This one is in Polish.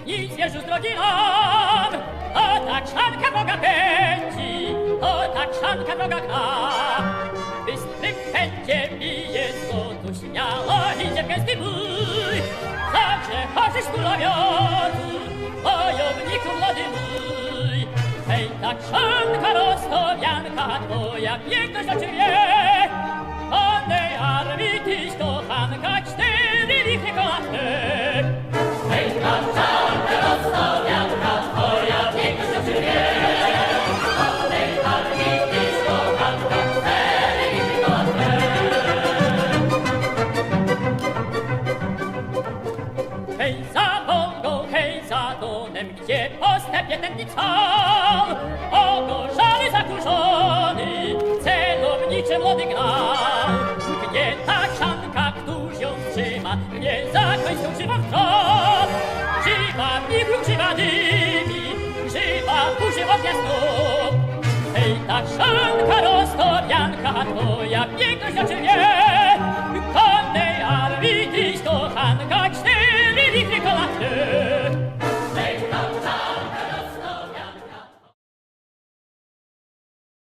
nic wierzył z drogi nam. O tak szanka Boga pędzi, o tak szanka droga gna. Bystry pędzie bije złotu, śmiało idzie w gęsty bój. Zawsze chociaż kulawiotu, wojowniku młody mój. Hej, tak szanka rozchowianka, twoja piękność oczy wie. Konnej armii tyś kochanka, 4 lichie kolankę. Hej, tak szanka rozchowianka, twoja piękność oczy wie. Konnej armii tyś kochanka, 4 lichie kolankę. Hej, za Wągą, hej, za Donem, gdzie po stepie tętnica, ogorzany, zakurzony, celowniczy młody gnał. Gdzie ta krzanka, któż ją trzyma, nie za końską krzywa wtrąd. Krzywa wnikł, krzywa dymi, krzywa używa gniazdo. Hej, ta krzanka, roztowianka, twoja piękność oczy wie.